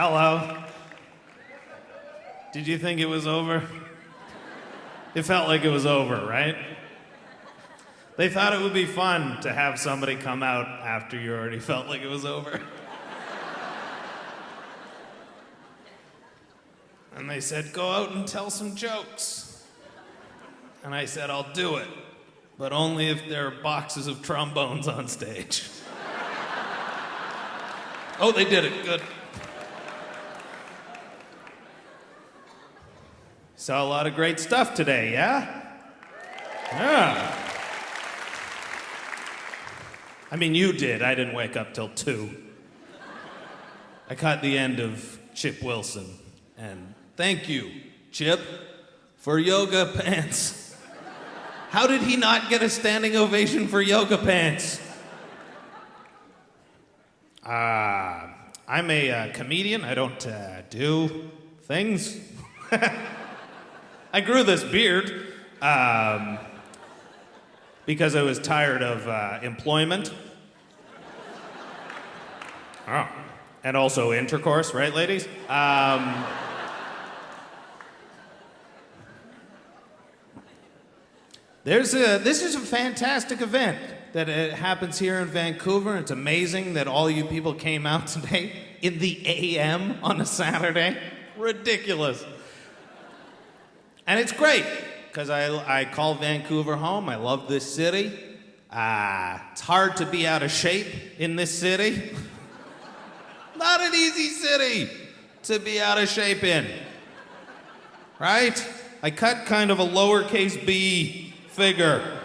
Hello. Did you think it was over? It felt like it was over, right? They thought it would be fun to have somebody come out after you already felt like it was over. And they said, go out and tell some jokes. And I said, I'll do it, but only if there are boxes of trombones on stage. Oh, they did it, good. Saw a lot of great stuff today, yeah? Yeah. I mean, you did. I didn't wake up till 2. I caught the end of Chip Wilson. And thank you, Chip, for yoga pants. How did he not get a standing ovation for yoga pants? I'm a comedian. I don't do things. I grew this beard because I was tired of employment. Oh. And also intercourse, right, ladies? This is a fantastic event that happens here in Vancouver. It's amazing that all you people came out today in the AM on a Saturday. Ridiculous. And it's great, because I call Vancouver home. I love this city. It's hard to be out of shape in this city. Not an easy city to be out of shape in, right? I cut kind of a lowercase b figure.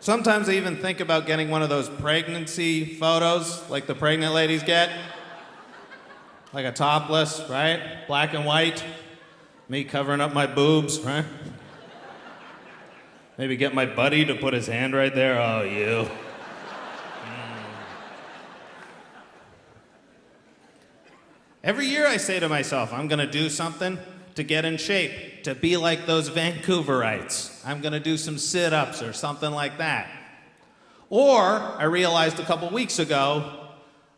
Sometimes I even think about getting one of those pregnancy photos, like the pregnant ladies get. Like a topless, right? Black and white. Me covering up my boobs, right? Maybe get my buddy to put his hand right there. Oh, you. Every year I say to myself, I'm gonna do something to get in shape, to be like those Vancouverites. I'm gonna do some sit-ups or something like that. Or, I realized a couple weeks ago,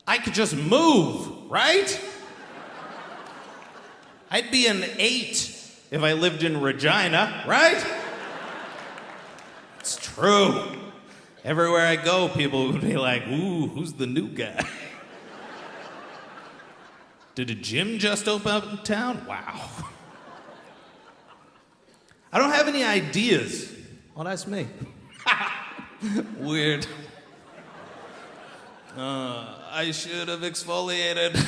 I could just move, right? I'd be an 8 if I lived in Regina, right? It's true. Everywhere I go, people would be like, ooh, who's the new guy? Did a gym just open up in town? Wow. I don't have any ideas. Well, that's me. Weird. I should have exfoliated.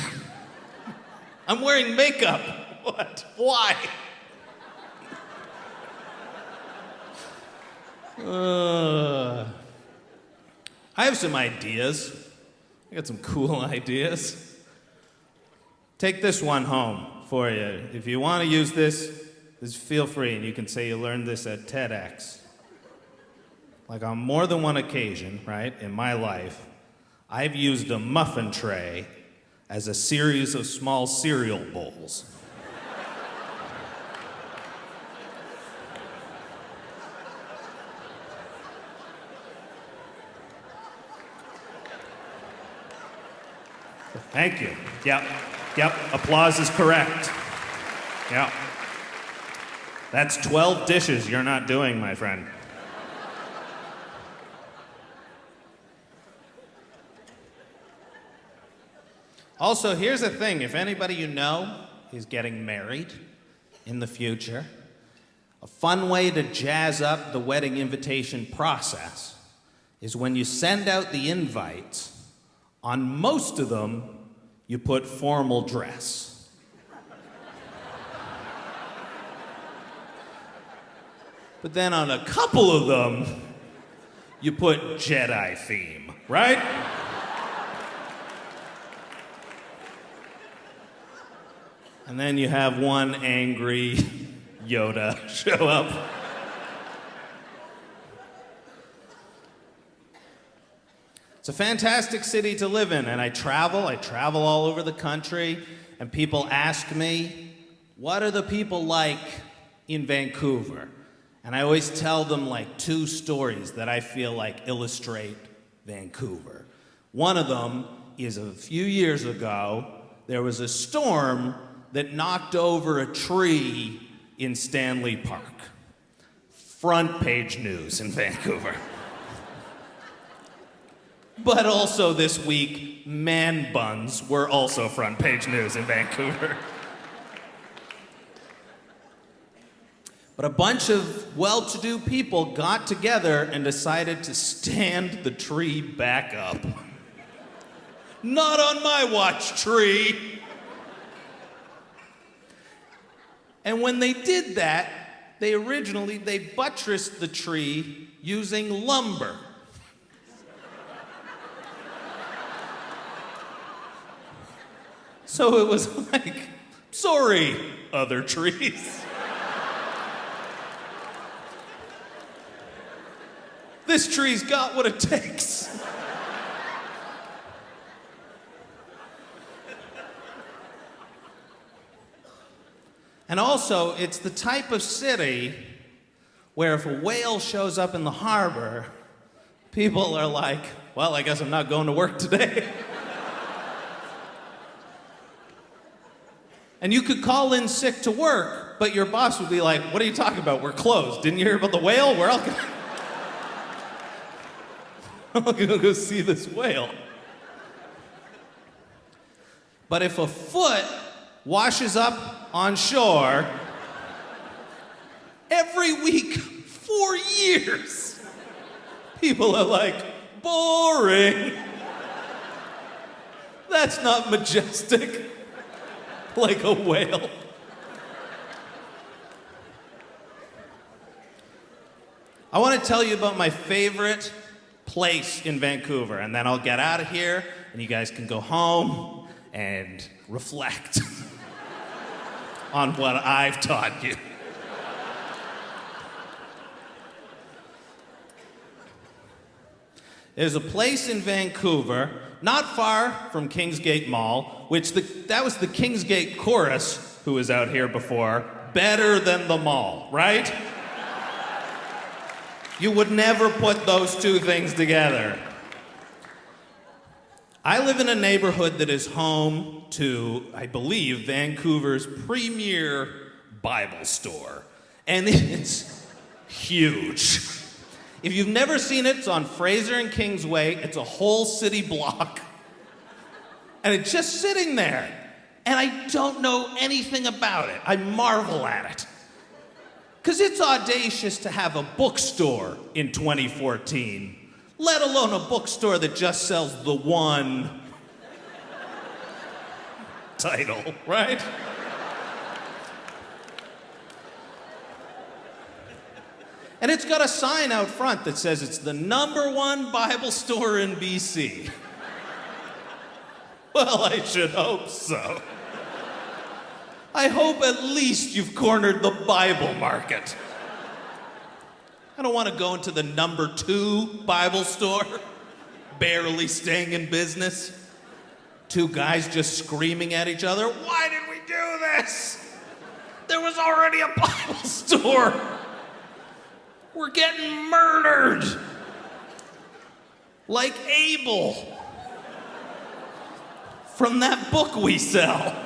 I'm wearing makeup. What? Why? I have some ideas. I got some cool ideas. Take this one home for you. If you want to use this, just feel free, and you can say you learned this at TEDx. Like on more than one occasion, right, in my life, I've used a muffin tray as a series of small cereal bowls. Thank you. Yep, applause is correct. Yep. That's 12 dishes you're not doing, my friend. Also, here's the thing. If anybody you know is getting married in the future, a fun way to jazz up the wedding invitation process is when you send out the invites, on most of them, you put formal dress. But then on a couple of them, you put Jedi theme, right? And then you have one angry Yoda show up. It's a fantastic city to live in, and I travel all over the country, and people ask me, what are the people like in Vancouver? And I always tell them like 2 stories that I feel like illustrate Vancouver. One of them is a few years ago, there was a storm that knocked over a tree in Stanley Park. Front page news in Vancouver. But also this week, man buns were also front page news in Vancouver. But a bunch of well-to-do people got together and decided to stand the tree back up. Not on my watch, tree! And when they did that, they buttressed the tree using lumber. So it was like, sorry, other trees. This tree's got what it takes. And also, it's the type of city where if a whale shows up in the harbor, people are like, well, I guess I'm not going to work today. And you could call in sick to work, but your boss would be like, what are you talking about? We're closed. Didn't you hear about the whale? We're all I'm gonna go see this whale. But if a foot washes up on shore, every week for years, people are like, boring. That's not majestic like a whale. I want to tell you about my favorite place in Vancouver, and then I'll get out of here, and you guys can go home and reflect on what I've taught you. There's a place in Vancouver, not far from Kingsgate Mall, which that was the Kingsgate chorus who was out here before, better than the mall, right? You would never put those two things together. I live in a neighborhood that is home to, I believe, Vancouver's premier Bible store. And it's huge. If you've never seen it, it's on Fraser and Kingsway. It's a whole city block. And it's just sitting there. And I don't know anything about it. I marvel at it. Because it's audacious to have a bookstore in 2014, let alone a bookstore that just sells the one title, right? And it's got a sign out front that says it's the #1 Bible store in BC. Well, I should hope so. I hope at least you've cornered the Bible market. I don't want to go into the #2 Bible store, barely staying in business. Two guys just screaming at each other, why did we do this? There was already a Bible store. We're getting murdered. Like Abel from that book we sell.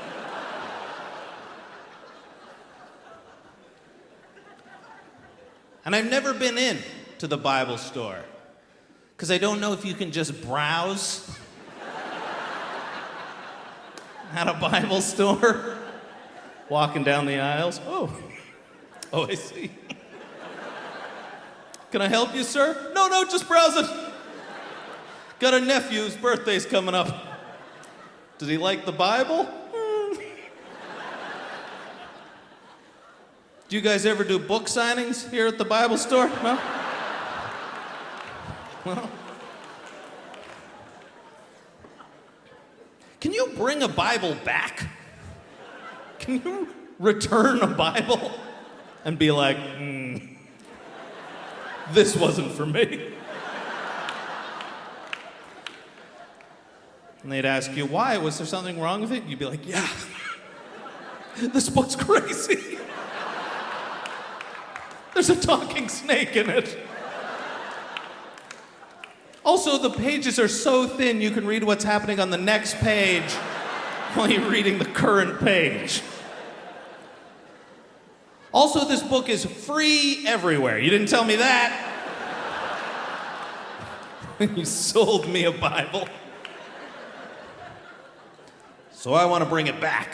And I've never been in to the Bible store because I don't know if you can just browse at a Bible store, walking down the aisles. Oh, I see. Can I help you, sir? No, just browse it. Got a nephew's birthday's coming up. Does he like the Bible? Do you guys ever do book signings here at the Bible store? No? Well, can you bring a Bible back? Can you return a Bible and be like, this wasn't for me? And they'd ask you, why? Was there something wrong with it? You'd be like, yeah, this book's crazy. There's a talking snake in it. Also, the pages are so thin you can read what's happening on the next page while you're reading the current page. Also, this book is free everywhere. You didn't tell me that. You sold me a Bible. So I want to bring it back.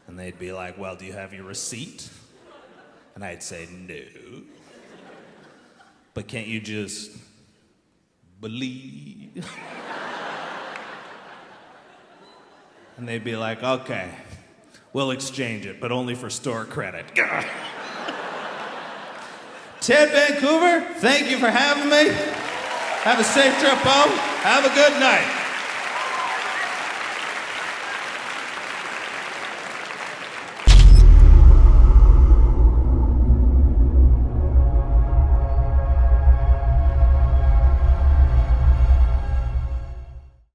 And they'd be like, well, do you have your receipt? And I'd say, no. But can't you just believe? And they'd be like, okay, we'll exchange it, but only for store credit. Ted Vancouver, thank you for having me. Have a safe trip home. Have a good night.